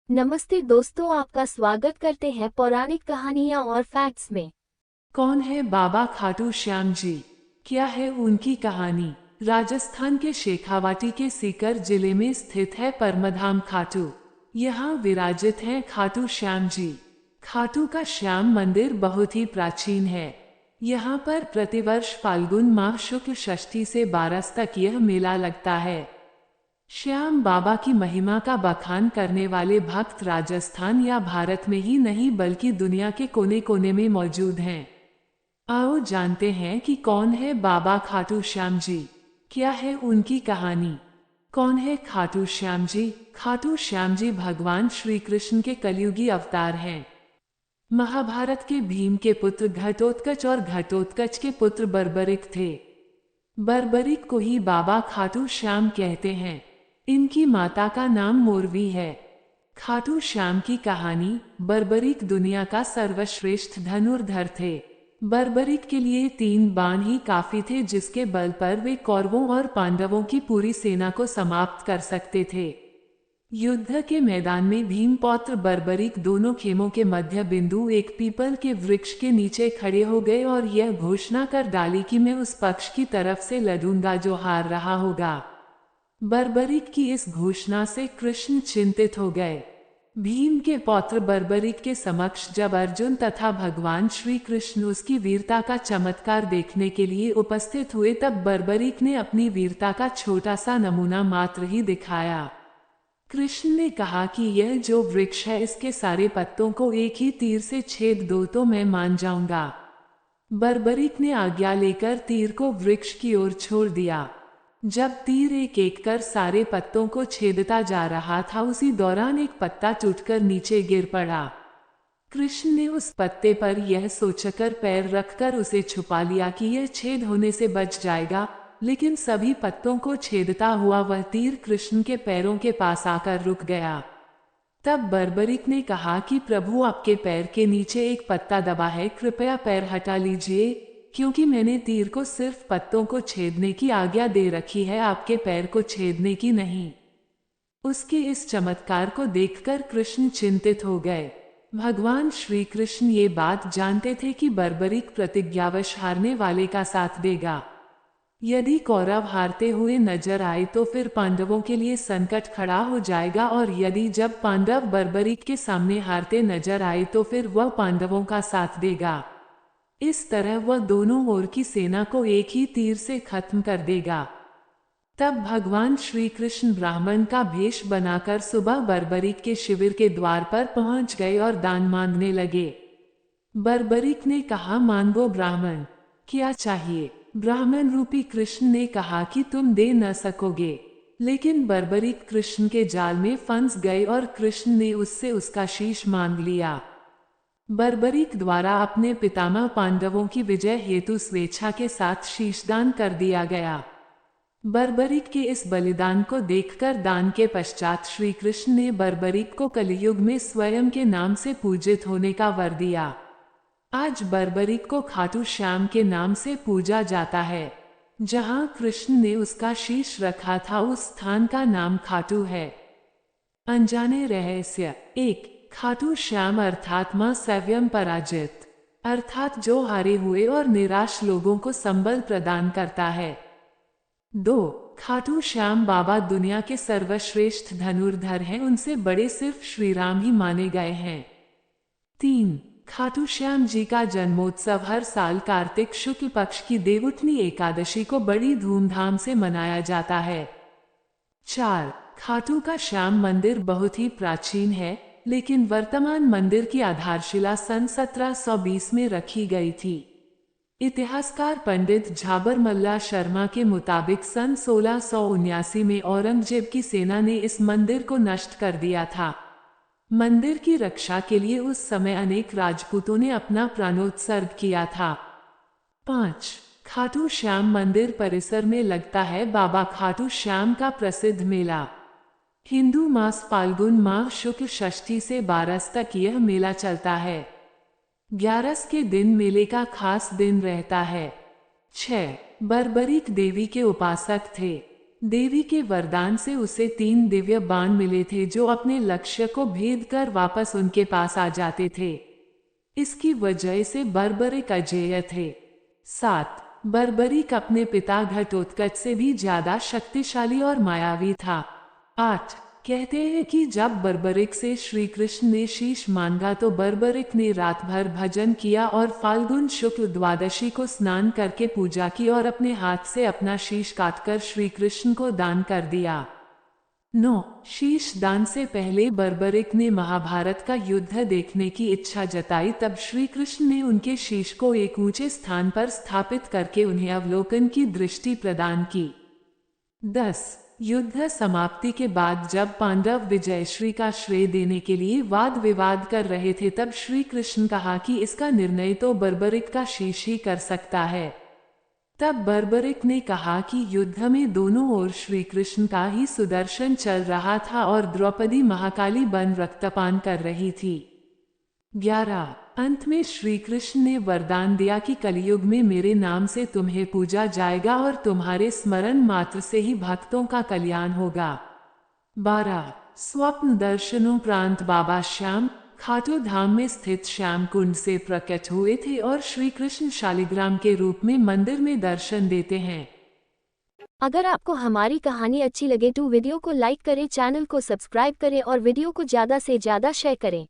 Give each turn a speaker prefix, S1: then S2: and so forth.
S1: नमस्ते दोस्तों, आपका स्वागत करते हैं पौराणिक कहानियाँ और फैक्ट्स में।
S2: कौन है बाबा खाटू श्याम जी? क्या है उनकी कहानी? राजस्थान के शेखावाटी के सीकर जिले में स्थित है परमधाम खाटू। यहाँ विराजित हैं खाटू श्याम जी। खाटू का श्याम मंदिर बहुत ही प्राचीन है। यहाँ पर प्रतिवर्ष फाल्गुन माह शुक्ल षष्ठी से 12 तक यह मेला लगता है। श्याम बाबा की महिमा का बखान करने वाले भक्त राजस्थान या भारत में ही नहीं बल्कि दुनिया के कोने कोने में मौजूद हैं। आओ जानते हैं कि कौन है बाबा खाटू श्याम जी। क्या है उनकी कहानी? कौन है खाटू श्याम जी? खाटू श्याम जी भगवान श्री कृष्ण के कलयुगी अवतार हैं। महाभारत के भीम के पुत्र घटोत्कच और घटोत्कच के पुत्र बर्बरिक थे। बर्बरिक को ही बाबा खाटू श्याम कहते हैं। इनकी माता का नाम मोरवी है। खाटू श्याम की कहानी। बर्बरिक दुनिया का सर्वश्रेष्ठ धनुर्धर थे। बर्बरिक के लिए 3 बाण ही काफी थे, जिसके बल पर वे कौरवों और पांडवों की पूरी सेना को समाप्त कर सकते थे। युद्ध के मैदान में भीम पौत्र बर्बरिक दोनों खेमों के मध्य बिंदु एक पीपल के वृक्ष के नीचे खड़े हो गए और यह घोषणा कर डाली कि मैं उस पक्ष की तरफ से लड़ूंगा जो हार रहा होगा। बर्बरिक की इस घोषणा से कृष्ण चिंतित हो गए। भीम के पौत्र बर्बरिक के समक्ष जब अर्जुन तथा भगवान श्री कृष्ण उसकी वीरता का चमत्कार देखने के लिए उपस्थित हुए, तब बर्बरिक ने अपनी वीरता का छोटा सा नमूना मात्र ही दिखाया। कृष्ण ने कहा कि यह जो वृक्ष है, इसके सारे पत्तों को एक ही तीर से छेद दो तो मैं मान जाऊंगा। बर्बरिक ने आज्ञा लेकर तीर को वृक्ष की ओर छोड़ दिया। जब तीर एक एक कर सारे पत्तों को छेदता जा रहा था, उसी दौरान एक पत्ता टूटकर नीचे गिर पड़ा। कृष्ण ने उस पत्ते पर यह सोचकर पैर रखकर उसे छुपा लिया कि यह छेद होने से बच जाएगा, लेकिन सभी पत्तों को छेदता हुआ वह तीर कृष्ण के पैरों के पास आकर रुक गया। तब बर्बरिक ने कहा कि प्रभु, आपके पैर के नीचे एक पत्ता दबा है, कृपया पैर हटा लीजिए, क्योंकि मैंने तीर को सिर्फ पत्तों को छेदने की आज्ञा दे रखी है, आपके पैर को छेदने की नहीं। उसके इस चमत्कार को देखकर कृष्ण चिंतित हो गए। भगवान श्री कृष्ण ये बात जानते थे कि बर्बरिक प्रतिज्ञावश हारने वाले का साथ देगा। यदि कौरव हारते हुए नजर आए तो फिर पांडवों के लिए संकट खड़ा हो जाएगा, और यदि जब पांडव बर्बरिक के सामने हारते नजर आए तो फिर वह पांडवों का साथ देगा। इस तरह वह दोनों ओर की सेना को एक ही तीर से खत्म कर देगा। तब भगवान श्री कृष्ण ब्राह्मण का भेष बनाकर सुबह बर्बरिक के शिविर के द्वार पर पहुंच गए और दान मांगने लगे। बर्बरिक ने कहा, मांगो ब्राह्मण, क्या चाहिए? ब्राह्मण रूपी कृष्ण ने कहा कि तुम दे न सकोगे। लेकिन बर्बरिक कृष्ण के जाल में फंस गए और कृष्ण ने उससे उसका शीश मांग लिया। बर्बरिक द्वारा अपने पितामह पांडवों की विजय हेतु स्वेच्छा के साथ शीशदान कर दिया गया। बर्बरिक के इस बलिदान को देखकर दान के पश्चात श्री कृष्ण ने बर्बरिक को कलियुग में स्वयं के नाम से पूजित होने का वर दिया। आज बर्बरिक को खाटू श्याम के नाम से पूजा जाता है। जहां कृष्ण ने उसका शीश रखा था, उस स्थान का नाम खाटू है। अनजाने रहस्य। 1. खाटू श्याम अर्थात मां सव्यम पराजित, अर्थात जो हारे हुए और निराश लोगों को संबल प्रदान करता है। 2. खाटू श्याम बाबा दुनिया के सर्वश्रेष्ठ धनुर्धर हैं, उनसे बड़े सिर्फ श्री राम ही माने गए हैं। 3. खाटू श्याम जी का जन्मोत्सव हर साल कार्तिक शुक्ल पक्ष की देवउठनी एकादशी को बड़ी धूमधाम से मनाया जाता है। 4. खाटू का श्याम मंदिर बहुत ही प्राचीन है, लेकिन वर्तमान मंदिर की आधारशिला सन 1720 में रखी गई थी। इतिहासकार पंडित झाबर मल्ला शर्मा के मुताबिक सन 1679 में औरंगजेब की सेना ने इस मंदिर को नष्ट कर दिया था। मंदिर की रक्षा के लिए उस समय अनेक राजपूतों ने अपना प्राणोत्सर्ग किया था। 5. खाटू श्याम मंदिर परिसर में लगता है बाबा खाटू श्याम का प्रसिद्ध मेला। हिंदू मास फाल्गुन माह शुक्ल षष्ठी से 12 तक यह मेला चलता है। 11 के दिन मेले का खास दिन रहता है। 6. बर्बरिक देवी के उपासक थे। देवी के वरदान से उसे 3 दिव्य बाण मिले थे जो अपने लक्ष्य को भेद कर वापस उनके पास आ जाते थे। इसकी वजह से बर्बरिक अजेय थे। 7. बर्बरिक अपने पिता घटोत्कच से भी ज्यादा शक्तिशाली और मायावी था। 8. कहते हैं कि जब बर्बरिक से श्री कृष्ण ने शीश मांगा तो बर्बरिक ने रात भर भजन किया और फाल्गुन शुक्ल द्वादशी को स्नान करके पूजा की और अपने हाथ से अपना शीश काटकर श्री कृष्ण को दान कर दिया। 9. शीश दान से पहले बर्बरिक ने महाभारत का युद्ध देखने की इच्छा जताई, तब श्री कृष्ण ने उनके शीश को एक ऊंचे स्थान पर स्थापित करके उन्हें अवलोकन की दृष्टि प्रदान की। 10. युद्ध समाप्ति के बाद जब पांडव विजयश्री का श्रेय देने के लिए वाद विवाद कर रहे थे तब श्री कृष्ण कहा कि इसका निर्णय तो बर्बरिक का शीश ही कर सकता है। तब बर्बरिक ने कहा कि युद्ध में दोनों ओर श्री कृष्ण का ही सुदर्शन चल रहा था और द्रौपदी महाकाली बन रक्तपान कर रही थी। 11. अंत में श्री कृष्ण ने वरदान दिया कि कलयुग में मेरे नाम से तुम्हें पूजा जाएगा और तुम्हारे स्मरण मात्र से ही भक्तों का कल्याण होगा। 12. स्वप्न दर्शनों प्रांत बाबा श्याम खाटू धाम में स्थित श्याम कुंड से प्रकट हुए थे और श्री कृष्ण शालिग्राम के रूप में मंदिर में दर्शन देते हैं।
S1: अगर आपको हमारी कहानी अच्छी लगे तो वीडियो को लाइक करें, चैनल को सब्सक्राइब करें और वीडियो को ज़्यादा से ज़्यादा शेयर करें।